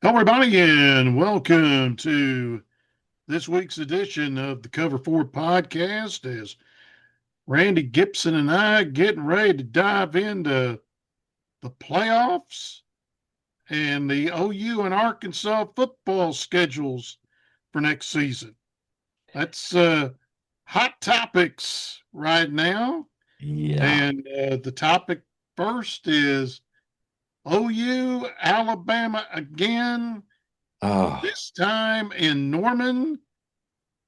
Hello, everybody, and welcome to this week's edition of the Cover Four podcast. As Randy Gibson and I getting ready to dive into the playoffs and the OU and Arkansas football schedules for next season. That's hot topics right now, Yeah. and the topic first is OU Alabama again. Oh, This time in Norman,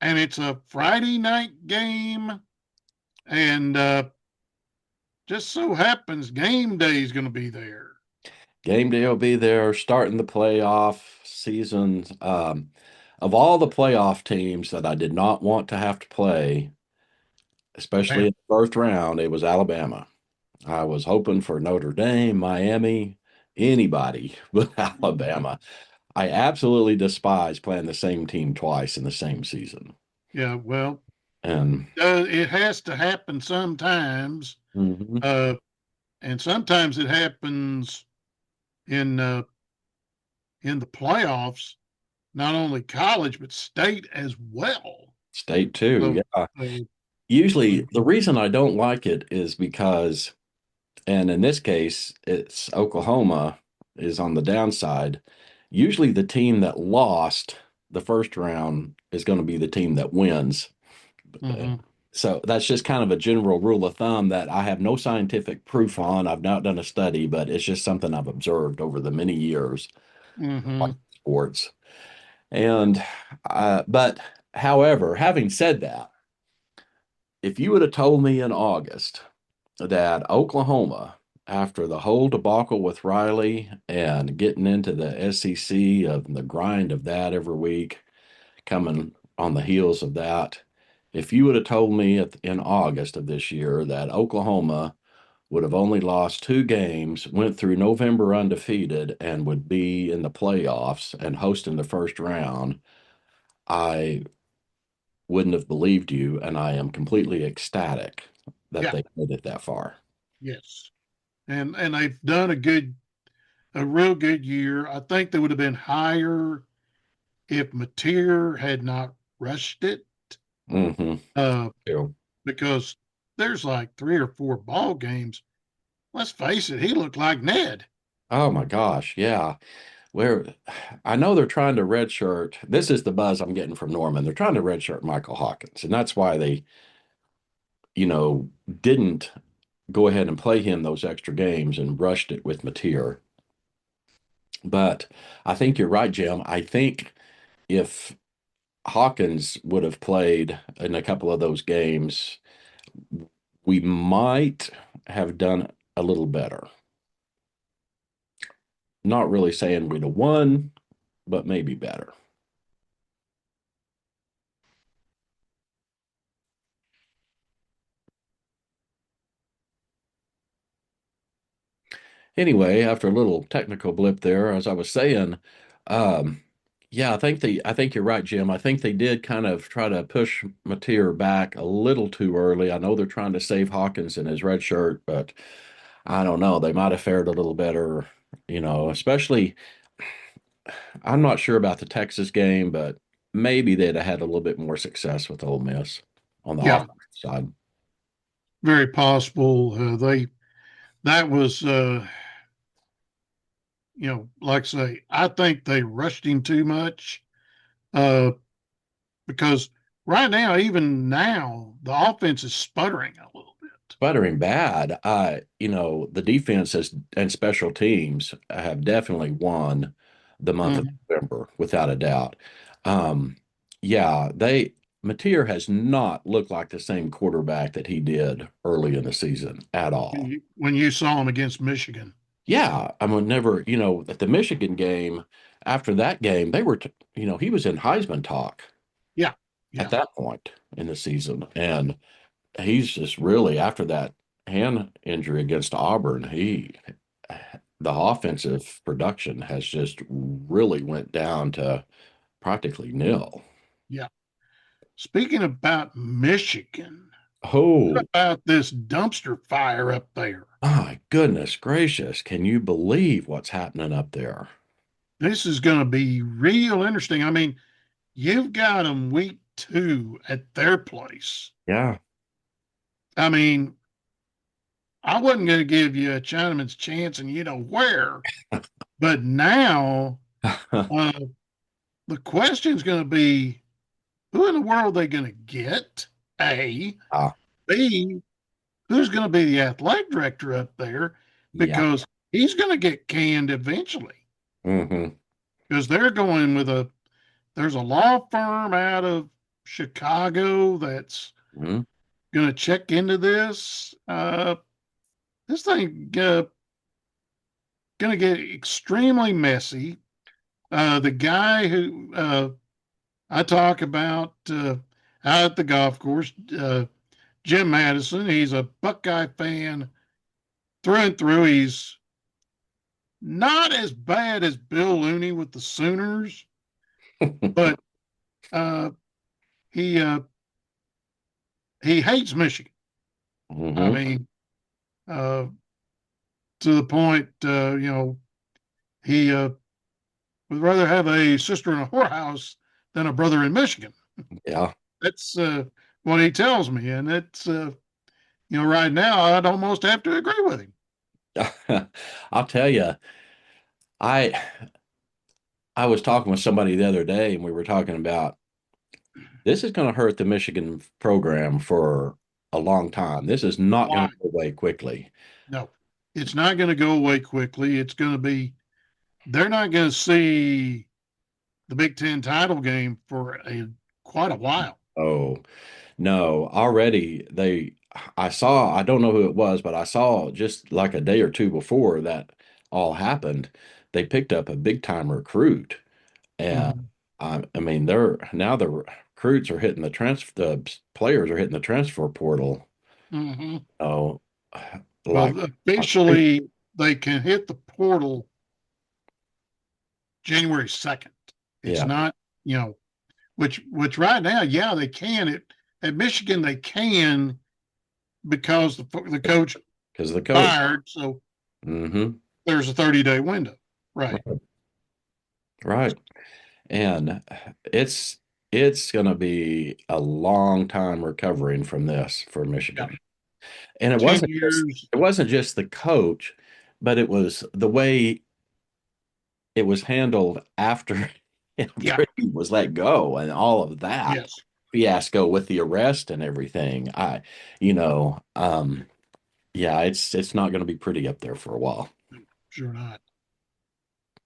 and it's a Friday night game, and just so happens game day is going to be there. game day will be there, starting the playoff season. Of all the playoff teams that I did not want to have to play, especially Man, in the first round, it was Alabama. I was hoping for Notre Dame, Miami, anybody but Alabama. I absolutely despise playing the same team twice in the same season. yeah, well, And it has to happen sometimes, mhm. uh, and sometimes it happens in uh, in the playoffs, not only college but state as well. State too, So, yeah. uh, Usually, the reason I don't like it is because and in this case, it's Oklahoma is on the downside. Usually, the team that lost the first round is going to be the team that wins. mhm, So that's just kind of a general rule of thumb that I have no scientific proof on. I've not done a study, but it's just something I've observed over the many years of mhm, sports. And, but however, having said that, if you would have told me in August that Oklahoma, after the whole debacle with Riley and getting into the SEC of the grind of that every week, coming on the heels of that, if you would have told me in August of this year that Oklahoma would have only lost two games, went through November undefeated, and would be in the playoffs and hosting the first round, I wouldn't have believed you, and I am completely ecstatic that yeah, they made it that far. yes, and they've done a real good year. I think they would have been higher if Mateer had not rushed it, Mm-hmm. uh, because there's like three or four ball games. Let's face it, he looked like Ned. Oh my gosh, yeah. Where I know they're trying to redshirt. This is the buzz I'm getting from Norman. They're trying to redshirt Michael Hawkins, and that's why they, didn't go ahead and play him those extra games and rushed it with Mateer. But I think you're right, Jim. I think if Hawkins would have played in a couple of those games, we might have done a little better. Not really saying we'd have won, but maybe better. Anyway, after a little technical blip there, as I was saying, um, yeah, I think you're right, Jim. I think they did kind of try to push Mateer back a little too early. I know they're trying to save Hawkins in his red shirt, but I don't know. They might have fared a little better, especially I'm not sure about the Texas game, but maybe they'd have had a little bit more success with Ole Miss on the Yeah, offensive side. very possible. They that was like I say, I think they rushed him too much. Uh, because right now, even now, the offense is sputtering a little bit. Sputtering bad. The defense has and special teams have definitely won the month of Mhm. November without a doubt. Um, yeah, they Mateer has not looked like the same quarterback that he did early in the season at all. When you saw him against Michigan. Yeah, I mean, never, at the Michigan game, after that game, they were, he was in Heisman talk Yeah, at yeah, that point in the season. And he's just really after that hand injury against Auburn, the offensive production has just really went down to practically nil. yeah. Speaking about Michigan, what Oh about this dumpster fire up there? my goodness gracious. Can you believe what's happening up there? This is going to be real interesting. I mean, you've got them week 2 at their place. Yeah. I mean, I wasn't going to give you a Chinaman's chance and you know where, but now uh, the question is going to be who in the world are they going to get? A. Ah, B. Who's going to be the athletic director up there? yeah. Because he's going to get canned eventually Hmm. because they're going with there's a law firm out of Chicago that's Hmm. going to check into this. This thing going to get extremely messy. The guy who I talk about out at the golf course, Jim Madison, he's a Buckeye fan through and through. He's not as bad as Bill Looney with the Sooners, but uh, he uh, he hates Michigan. I Hmm. mean, uh, to the point, he would rather have a sister in a whorehouse than a brother in Michigan. Yeah. That's what he tells me, and it's right now I'd almost have to agree with him. I'll tell you, I I was talking with somebody the other day, and we were talking about this is going to hurt the Michigan program for a long time. This is not going Why? to go away quickly. No, it's not going to go away quickly. It's going to be. They're not going to see the Big Ten title game for a quite a while. Oh, no, already I saw, I don't know who it was, but I saw just like a day or two before that all happened, they picked up a big time recruit. And Mhm. I mean, they're now the recruits are hitting the players are hitting the transfer portal. Mhm. Oh, like, Well, like crazy. officially, they can hit the portal January 2nd. It's Yeah, not, which right now, yeah, they can. At Michigan, they can because the coach because of the coach. fired, so Hmm. there's a 30-day window. Right. Right. And it's it's going to be a long time recovering from this for Yeah. Michigan. And 10 years. it wasn't just the coach, but it was the way it was handled after Yeah. after he was let go and all of that Yes. fiasco with the arrest and everything. You know, yeah, it's not going to be pretty up there for a while. Sure not.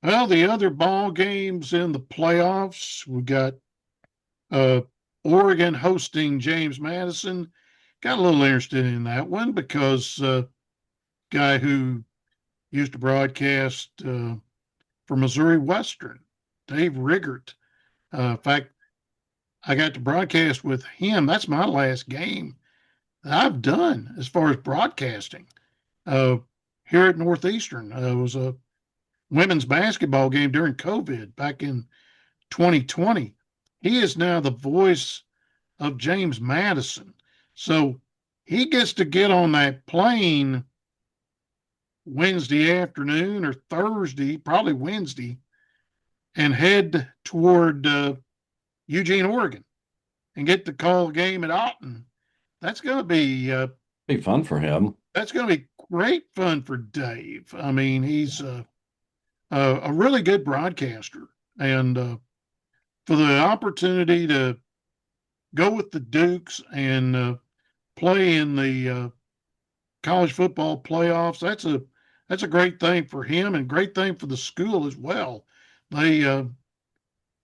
Well, the other ball games in the playoffs, we got uh, Oregon hosting James Madison. Got a little interested in that one because guy who used to broadcast for Missouri Western, Dave Riggert. In fact, I got to broadcast with him. That's my last game that I've done as far as broadcasting uh, here at Northeastern. It was a women's basketball game during COVID back in 2020. He is now the voice of James Madison. So he gets to get on that plane Wednesday afternoon or Thursday, probably Wednesday, and head toward Eugene, Oregon, and get to call the game at Alton. That's going to be Be fun for him. that's going to be great fun for Dave. I mean, he's a really good broadcaster, and for the opportunity to go with the Dukes and play in the college football playoffs, that's a great thing for him and great thing for the school as well. They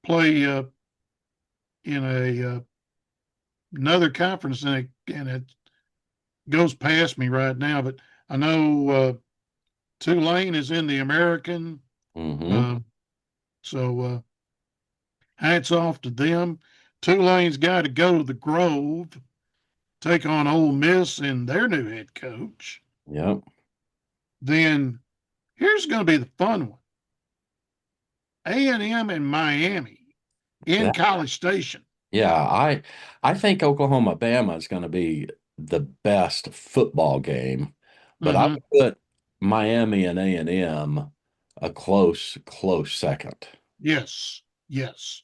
play in a another conference, and it goes past me right now, but I know Tulane is in the American, Hmm. uh, so hats off to them. Tulane's got to go to the Grove, take on Ole Miss and their new head coach. Yep. Then here's going to be the fun one: A&M and Miami in Yeah. College Station. Yeah, I think Oklahoma Bama is going to be the best football game, but I Mm-hmm. would put Miami and A&M a close second. Yes, yes.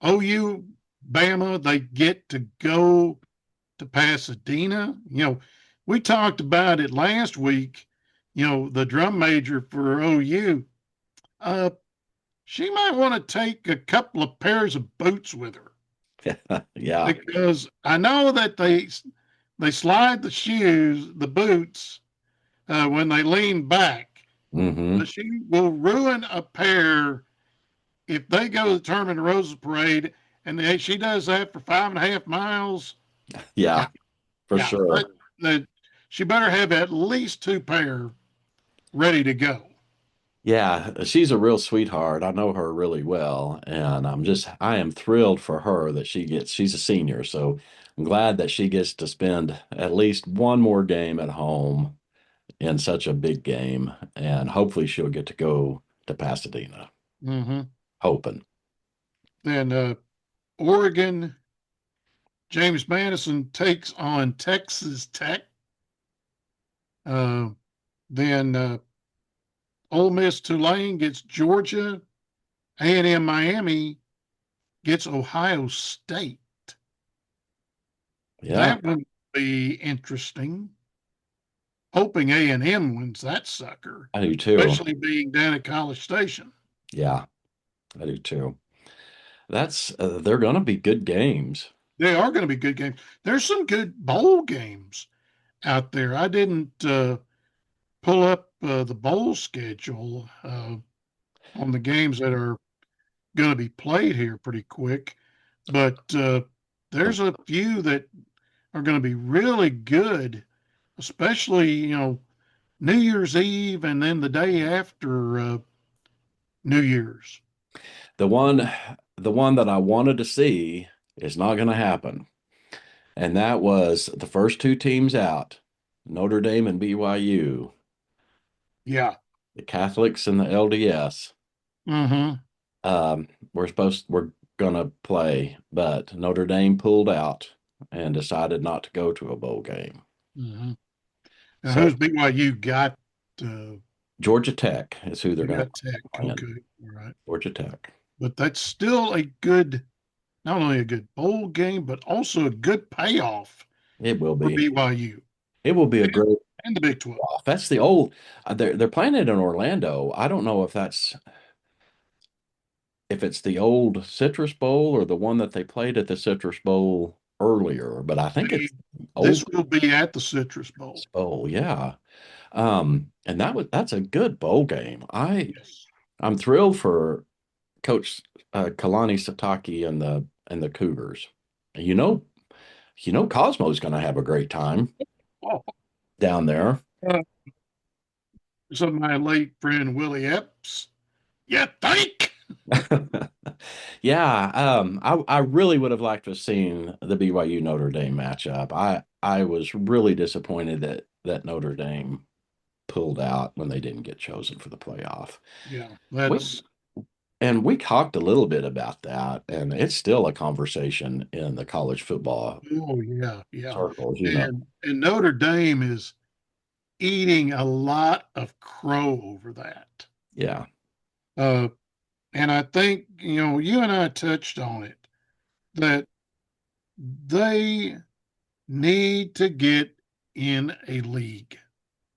OU, Bama, they get to go to Pasadena. We talked about it last week. The drum major for OU, uh, she might want to take a couple of pairs of boots with her Yeah. because I know that they slide the shoes, the boots, when they lean back, Hmm. but she will ruin a pair if they go to the Tournament of Roses parade and she does that for 5.5 miles. Yeah, Yeah, for yeah. sure. She better have at least two pair ready to go. Yeah, she's a real sweetheart. I know her really well, and I am thrilled for her that she's a senior. So I'm glad that she gets to spend at least one more game at home in such a big game, and hopefully she'll get to go to Pasadena. Mm-hmm. Hoping. Then Oregon, James Madison takes on Texas Tech. Uh, then Ole Miss Tulane gets Georgia. A&M Miami gets Ohio State. Yeah, That would be interesting. Hoping A&M wins that sucker, I do too. especially being down at College Station. Yeah, I do too. They're going to be good games. They are going to be good games. There's some good bowl games out there. I didn't pull up the bowl schedule on the games that are going to be played here pretty quick, but there's a few that are going to be really good, especially New Year's Eve and then the day after New Year's. The one, the one that I wanted to see is not going to happen. And that was the first two teams out, Notre Dame and BYU, Yeah. the Catholics and the LDS. Mm-hmm. We're gonna play, but Notre Dame pulled out and decided not to go to a bowl game. Mm-hmm. Now, So who's BYU got? Uh, Georgia Tech is who they're they gonna got Tech. play in. Okay. All right. Georgia Tech. But that's still a good, not only a good bowl game, but also a good payoff It will for be. BYU It will be a and, great and the Big 12. off. That's the old. They're playing it in Orlando. I don't know if it's the old Citrus Bowl or the one that they played at the Citrus Bowl earlier, but I think it's This old will be at the Citrus Bowl. Bowl. Yeah. And that's a good bowl game. Yes. I'm thrilled for Coach Kalani Sataki and the Cougars. You know, Cosmo's going to have a great time Oh, down there. uh, so my late friend Willie Epps. You think? Yeah, I really would have liked to have seen the BYU Notre Dame matchup. I was really disappointed that Notre Dame pulled out when they didn't get chosen for the playoff. Yeah, We that's and we talked a little bit about that, and it's still a conversation in the college football oh yeah, yeah. circles, you know. And Notre Dame is eating a lot of crow over that. Yeah, Uh, and I think you and I touched on it that they need to get in a league.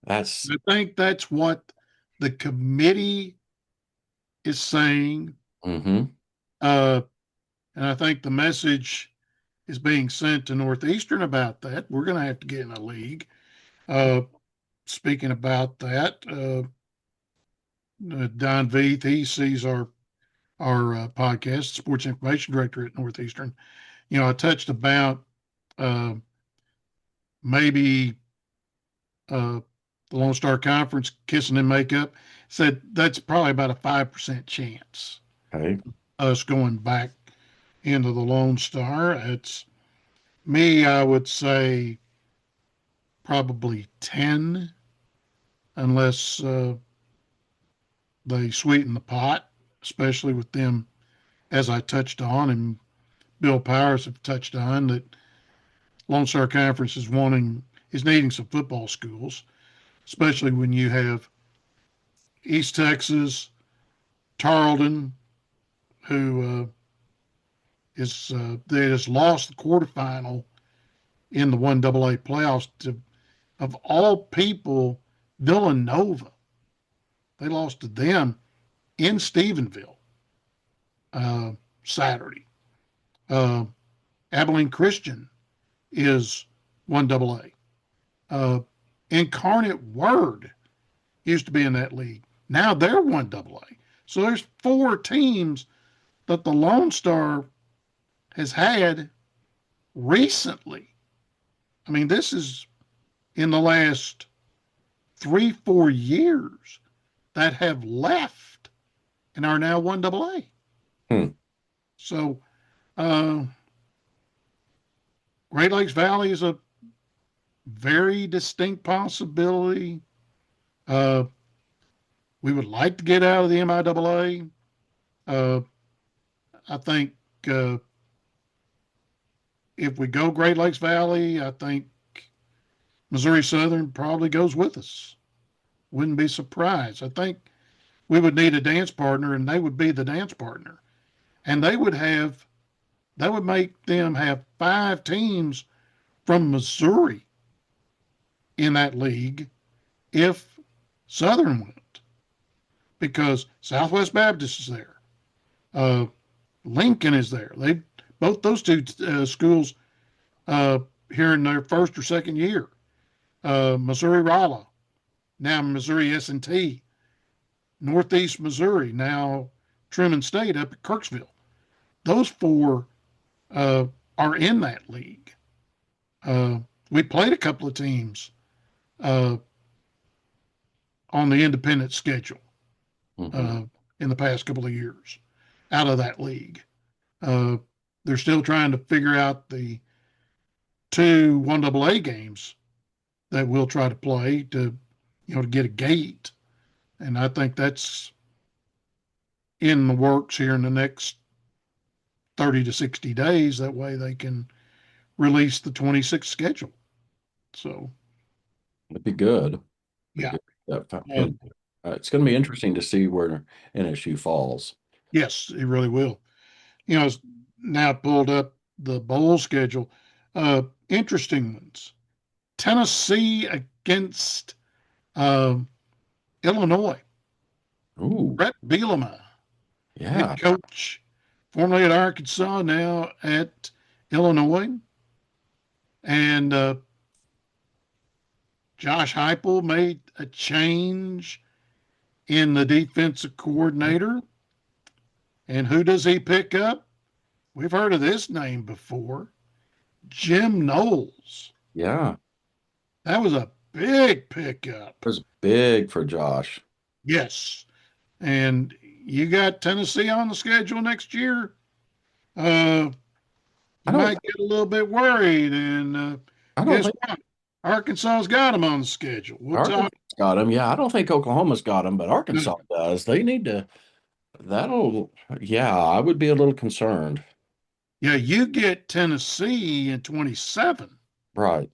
that's I think that's what the committee is saying. hmm Uh, and I think the message is being sent to Northeastern about that. We're going to have to get in a league. Uh, Speaking about that, Don Veith, he sees our podcast, sports information director at Northeastern. I touched about uh, maybe uh, the Lone Star Conference kissing and makeup. Said that's probably about a 5% chance okay. us going back into the Lone Star. It's me, I would say probably 10, unless they sweeten the pot, especially with them, as I touched on, and Bill Powers have touched on, that Lone Star Conference is needing some football schools, especially when you have East Texas, Tarleton, who they just lost the quarterfinal in the 1AA playoffs to, of all people, Villanova. They lost to them in Stephenville uh, Saturday. Uh, Abilene Christian is 1AA. Incarnate Word used to be in that league. Now they're 1AA. So there's four teams that the Lone Star has had recently. I mean, this is in the last 3, 4 years that have left and are now 1AA. Hmm. So uh, Great Lakes Valley is a very distinct possibility. Uh, we would like to get out of the MIAA. Uh, I think uh, if we go Great Lakes Valley, I think Missouri Southern probably goes with us. Wouldn't be surprised. I think we would need a dance partner, and they would be the dance partner, and that would make them have 5 teams from Missouri in that league if Southern went, because Southwest Baptist is there. Uh, Lincoln is there. They both those two schools uh, here in their first or second year. Missouri Rolla, now Missouri S&T, Northeast Missouri, now Truman State up at Kirksville. Those four uh, are in that league. We played a couple of teams uh, on the independent schedule Mm-hmm. uh, in the past couple of years out of that league. Uh, they're still trying to figure out the two 1AA games that we'll try to play to get a gate, and I think that's in the works here in the next 30 to 60 days. That way they can release the 26 schedule. So It'd be good. Be yeah, good. uh, It's going to be interesting to see where NSU falls. yes, it really will. It's now pulled up the bowl schedule. Interesting ones: Tennessee against um, Illinois. Ooh, Brett Bielema, head yeah, coach, formerly at Arkansas, now at Illinois, and Josh Heupel made a change in the defensive coordinator. And who does he pick up? We've heard of this name before, Jim Knowles. yeah. That was a big pickup. It was big for Josh. Yes. And you got Tennessee on the schedule next year. Uh, I you don't. might get a little bit worried. And I don't guess think what? Arkansas's got them on the schedule. We'll Arkansas talk. got him. Yeah, I don't think Oklahoma's got him, but No. Arkansas does. They need to. That'll. Yeah, I would be a little concerned. Yeah, you get Tennessee in 27, Right.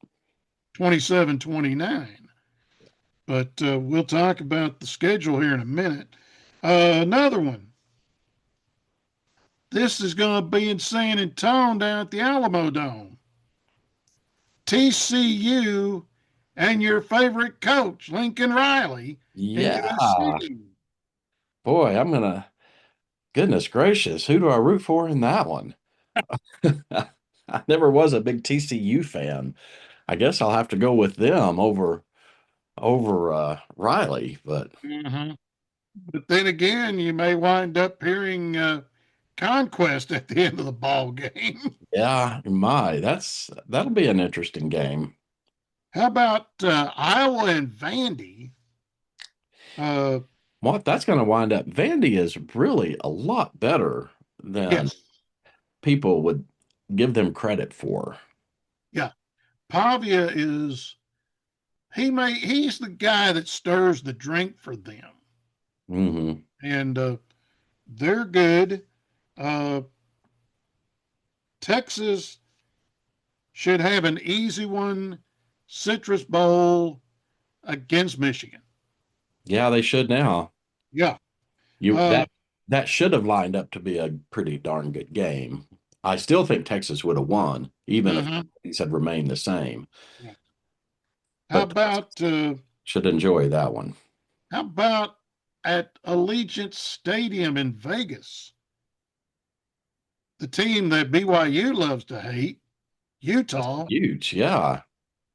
27, 29. But we'll talk about the schedule here in a minute. Another one. This is going to be in San Antonio down at the Alamo Dome. TCU and your favorite coach, Lincoln Riley, and Yeah. USC. Boy, I'm gonna. Goodness gracious, who do I root for in that one? I never was a big TCU fan. I guess I'll have to go with them over Riley, but Mm-hmm. But then again, you may wind up hearing Conquest at the end of the ball game. yeah, my that'll be an interesting game. How about Iowa and Vandy? Uh, What that's going to wind up, Vandy is really a lot better than yes, people would give them credit for. yeah. Pavia is he's the guy that stirs the drink for them, Hmm. and they're good. Uh, Texas should have an easy one, Citrus Bowl against Michigan. Yeah, they should now. Yeah. You Uh, that should have lined up to be a pretty darn good game. I still think Texas would have won, even if mhm. things had remained the same. Yeah. How But about should enjoy that one. how about at Allegiant Stadium in Vegas? The team that BYU loves to hate, That's Utah, huge. Yeah.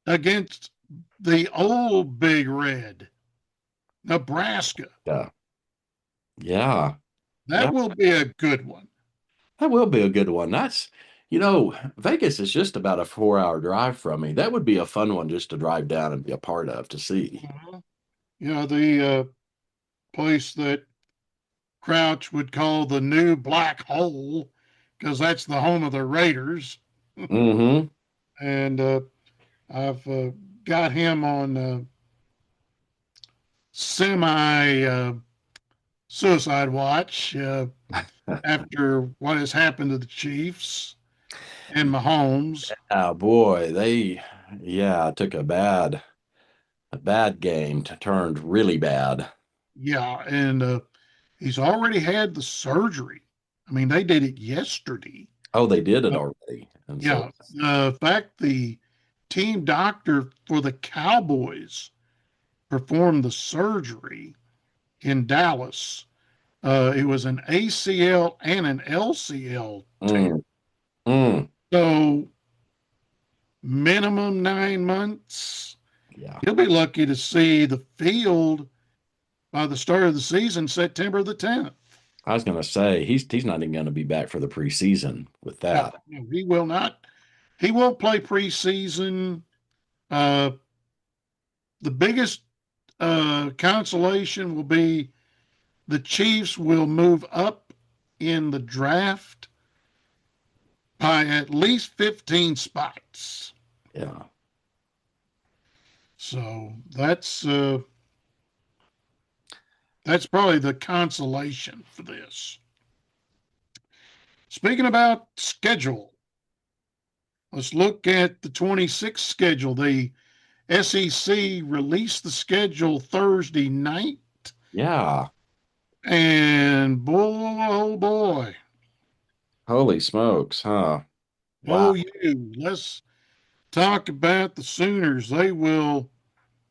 against the old Big Red, Nebraska. Yeah. Yeah. That Yeah. will be a good one. That will be a good one. Vegas is just about a 4 hour drive from me. That would be a fun one just to drive down and be a part of to see. Mhm. The place that Crouch would call the new black hole because that's the home of the Raiders. Mm-hmm. And I've got him on semi suicide watch after what has happened to the Chiefs and Mahomes. Oh boy, took a bad game to turned really bad. Yeah, and he's already had the surgery. I mean, they did it yesterday. Oh, they did it Uh, already. And so, yeah, in fact, the team doctor for the Cowboys performed the surgery in Dallas. It was an ACL and an LCL tear. mm, mm, So minimum 9 months. yeah. He'll be lucky to see the field by the start of the season, September the 10th. I was gonna say he's not even gonna be back for the preseason with No, that. no, he will not. He won't play preseason. Uh, the biggest consolation will be the Chiefs will move up in the draft by at least 15 spots. Yeah. So that's probably the consolation for this. Speaking about schedule, let's look at the 26th schedule. The SEC released the schedule Thursday night, Yeah. and boy, oh boy, Holy smokes, huh? oh Wow. you, let's talk about the Sooners. They will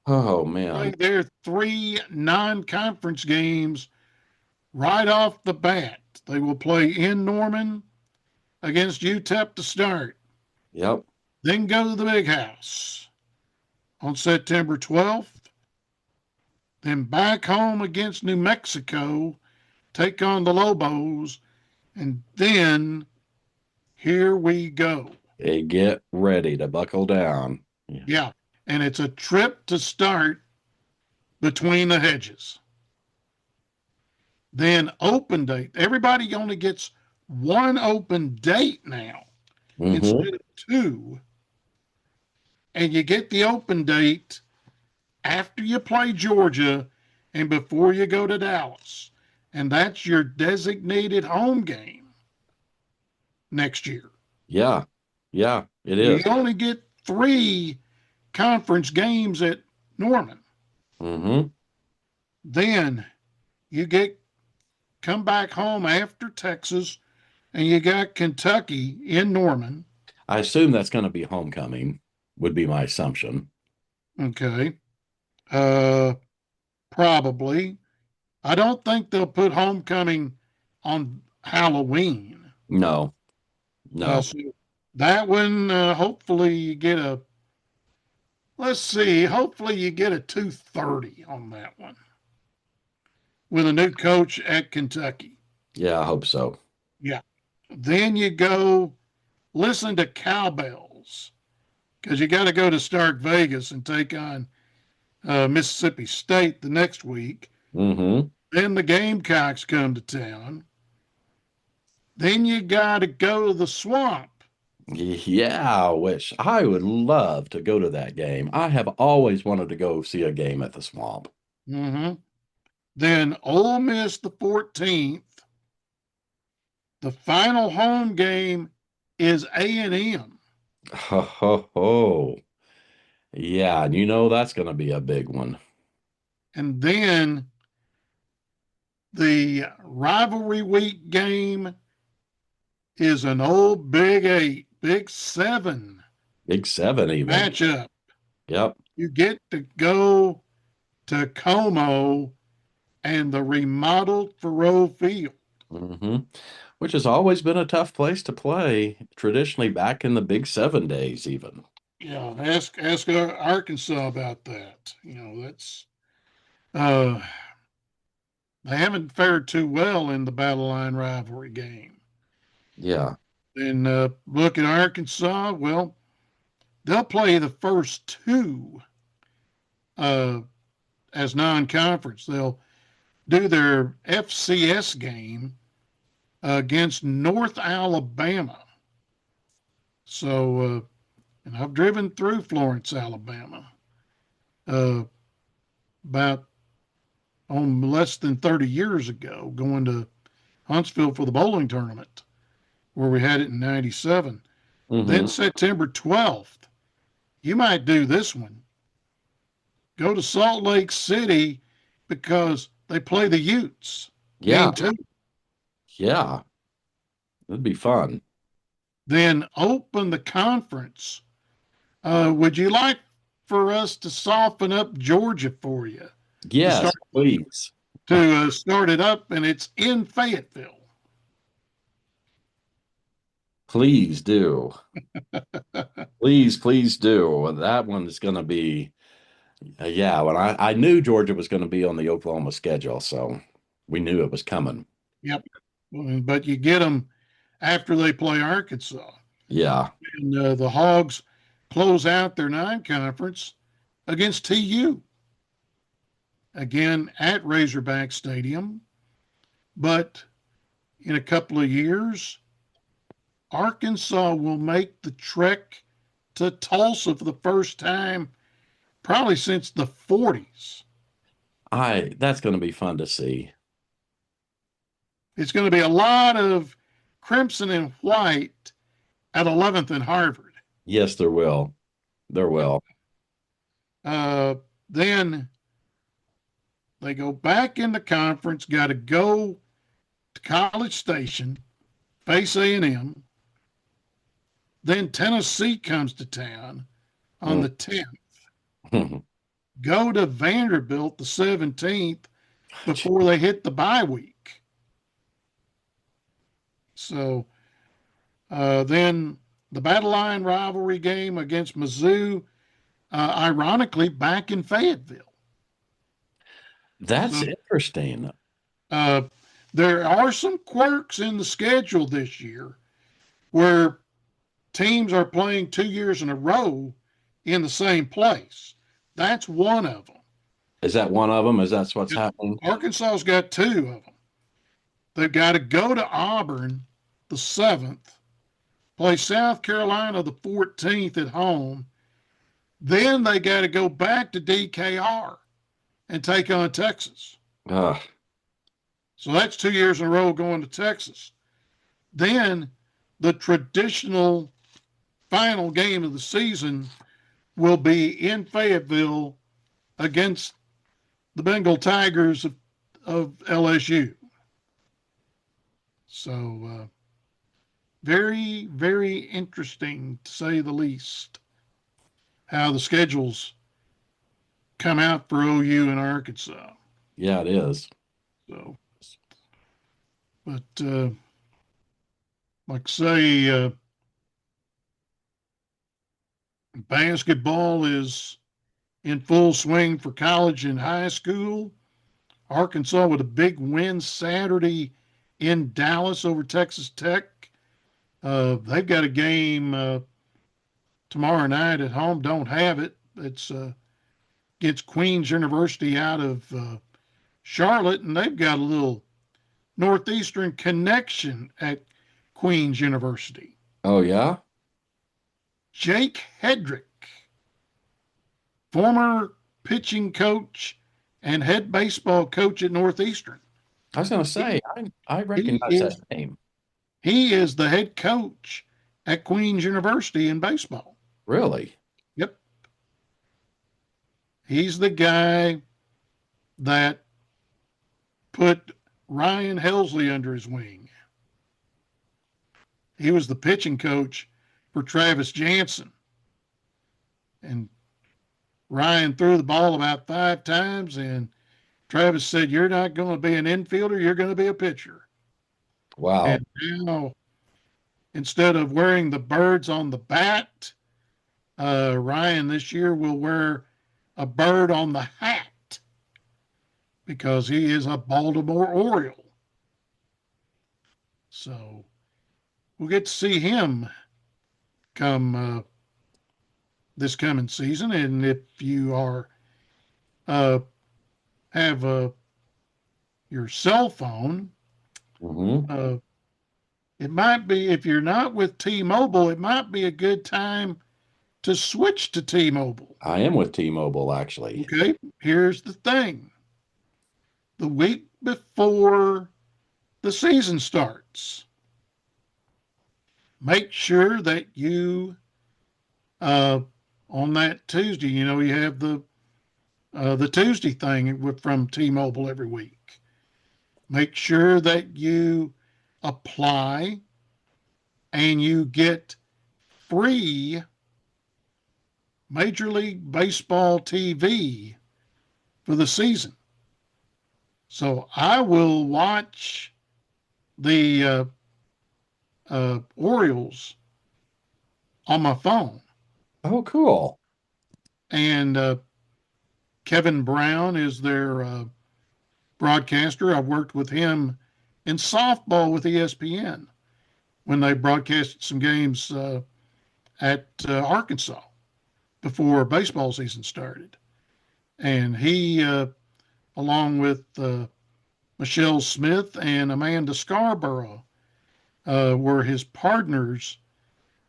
Oh play man. their three non-conference games right off the bat. They will play in Norman against UTEP to start, Yep. then go to the Big House on September 12th, then back home against New Mexico, take on the Lobos, and then here we go. Hey, get ready to buckle down. Yeah. Yeah, and it's a trip to start between the hedges. Then open date. Everybody only gets one open date now Mm-hmm. instead of two. And you get the open date after you play Georgia and before you go to Dallas. And that's your designated home game next year. Yeah. Yeah, it You is. only get three conference games at Norman. Mm-hmm. Then you get come back home after Texas and you got Kentucky in Norman. I assume that's gonna be homecoming, would be my assumption. Okay. Uh Probably. I don't think they'll put homecoming on Halloween. No, no. So that one, hopefully you get a, let's see, hopefully you get a 2:30 on that one with a new coach at Kentucky. Yeah, I hope so. Yeah. Then you go listen to cowbells because you got to go to Stark Vegas and take on Mississippi State the next week. Mm-hmm. Then the Gamecocks come to town. Then you got to go to the swamp. Yeah, which I would love to go to that game. I have always wanted to go see a game at the Swamp. Mm-hmm. Then Ole Miss the 14th. The final home game is A&M. Ho, ho, ho. Yeah, and you know that's going to be a big one. And then The rivalry week game is an old Big Eight, Big Seven Big Seven, even. matchup. Yep. You get to go to Como and the remodeled Faroe Field. hmm Which has always been a tough place to play, traditionally back in the Big Seven days, even. Yeah, ask Arkansas about that. That's uh, they haven't fared too well in the Battle Line rivalry game. Yeah. And look at Arkansas. Well, they'll play the first two uh, as non-conference. They'll do their FCS game against North Alabama. So, and I've driven through Florence, Alabama, uh, about less than 30 years ago, going to Huntsville for the bowling tournament where we had it in 97. Then hmm September 12th, you might do this one. Go to Salt Lake City because they play the Utes, Yeah. game two. Yeah. That'd be fun. Then open the conference. Would you like for us to soften up Georgia for you to Yes, start please. start it up? And it's in Fayetteville. Please do. Please, please do. That one is going to be, yeah. When I knew Georgia was going to be on the Oklahoma schedule, so we knew it was coming. Yep. But you get them after they play Arkansas. Yeah. And the Hogs close out their non-conference against TU, again at Razorback Stadium. But in a couple of years, Arkansas will make the trek to Tulsa for the first time probably since the 40s. That's going to be fun to see. It's going to be a lot of crimson and white at 11th and Harvard. Yes, there will. There will. Uh, then they go back in the conference, got to go to College Station, face A&M. Then Tennessee comes to town on the 10th. Go to Vanderbilt the 17th before they hit the bye week. So then the Battle Line rivalry game against Mizzou, ironically, back in Fayetteville. That's So interesting. uh, there are some quirks in the schedule this year where teams are playing 2 years in a row in the same place. That's one of them. Is that one of them? Is that what's happening? Arkansas's got two of them. They've got to go to Auburn the 7th, play South Carolina the 14th at home. Then they got to go back to DKR and take on Texas. Ugh. So that's 2 years in a row going to Texas. Then the traditional final game of the season will be in Fayetteville against the Bengal Tigers of LSU. So very, very interesting to say the least how the schedules come out for OU and Arkansas. Yeah, it is. So, but like say, basketball is in full swing for college and high school. Arkansas with a big win Saturday in Dallas over Texas Tech. They've got a game tomorrow night at home. Don't have it. It's against Queens University out of Charlotte, and they've got a little Northeastern connection at Queens University. Oh, yeah? Jake Hedrick, former pitching coach and head baseball coach at Northeastern. I was going to say, I He recognize that is name. he is the head coach at Queens University in baseball. Really? Yep. He's the guy that put Ryan Helsley under his wing. He was the pitching coach for Travis Jansen. And Ryan threw the ball about 5 times, and Travis said, "You're not going to be an infielder, you're going to be a pitcher." Wow. And now, instead of wearing the birds on the bat, Ryan this year will wear a bird on the hat because he is a Baltimore Oriole. So we'll get to see him come this coming season. And if you are uh, have your cell phone, Hmm. uh, it might be, if you're not with T-Mobile, it might be a good time to switch to T-Mobile. I am with T-Mobile, actually. Okay, here's the thing. The week before the season starts, make sure that you uh, on that Tuesday, you have the Tuesday thing from T-Mobile every week. Make sure that you apply and you get free Major League Baseball TV for the season. So I will watch the Orioles on my phone. Oh, cool. And Kevin Brown is their broadcaster. I've worked with him in softball with ESPN when they broadcasted some games at Arkansas before baseball season started. And he, along with Michelle Smith and Amanda Scarborough, were his partners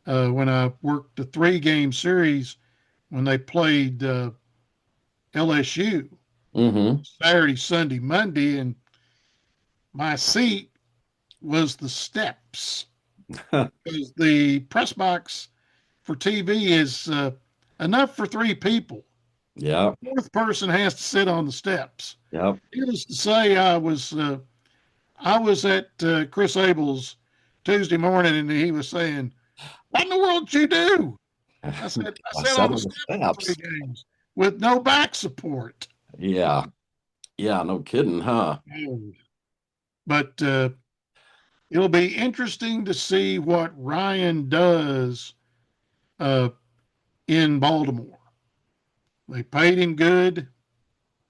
when I worked a 3-game series when they played LSU Hmm. Saturday, Sunday, Monday, and my seat was the steps because the press box for TV is enough for 3 people. Yep. Fourth person has to sit on the steps. Yep. Needless to say, I was at Chris Abel's Tuesday morning, and he was saying, "What in the world did you do?" I said, "I I sat on sat the on the steps for three steps. games with no back support." Yeah. Yeah. No kidding, huh? But it'll be interesting to see what Ryan does uh, in Baltimore. They paid him good.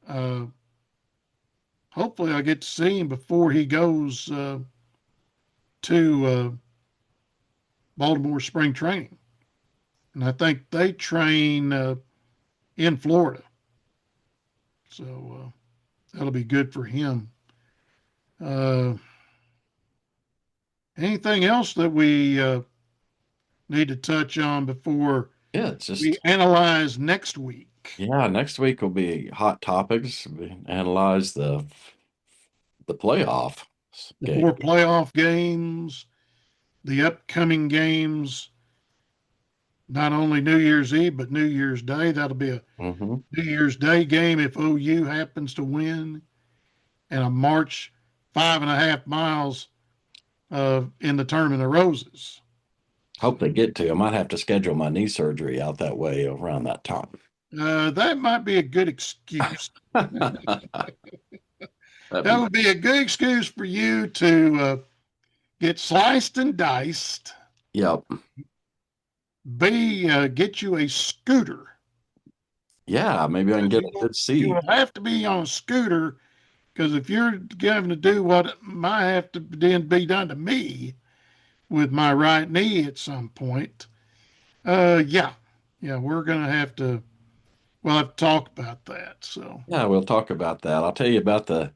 Uh, Hopefully, I get to see him before he goes to Baltimore spring training. And I think they train in Florida. So that'll be good for him. Uh, Anything else that we need to touch on before Yeah. It's we just, analyze next week? yeah. Next week will be hot topics. We analyze the playoff The game. 4 playoff games, the upcoming games, not only New Year's Eve, but New Year's Day. That'll be a Hmm. New Year's Day game if OU happens to win, and a March 5.5 miles in the Tournament of Roses. So Hope they get to. I might have to schedule my knee surgery out that way around that time. that might be a good excuse. That'd That be, would be a good excuse for you to get sliced and diced. yep. Get you a scooter Yeah, maybe I can because get you a good you seat. will have to be on a scooter because if you're having to do what might have to then be done to me with my right knee at some point, yeah, yeah, we're gonna have to. We'll have to talk about that. So Yeah, we'll talk about that. I'll tell you about the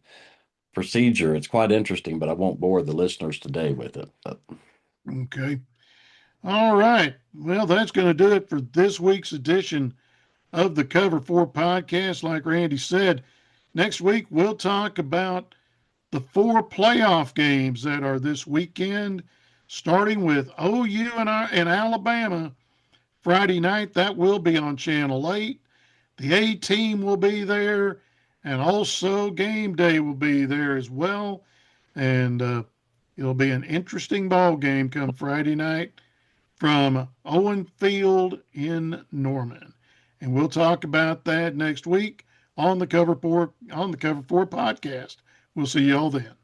procedure. It's quite interesting, but I won't bore the listeners today with it. But okay, all right. Well, that's going to do it for this week's edition of the Cover Four podcast. Like Randy said, next week we'll talk about the 4 playoff games that are this weekend, starting with OU and Alabama Friday night. That will be on Channel 8. The A team will be there, and also game day will be there as well. and it'll be an interesting ball game come Friday night from Owen Field in Norman. And we'll talk about that next week on the Cover Four podcast. We'll see y'all then.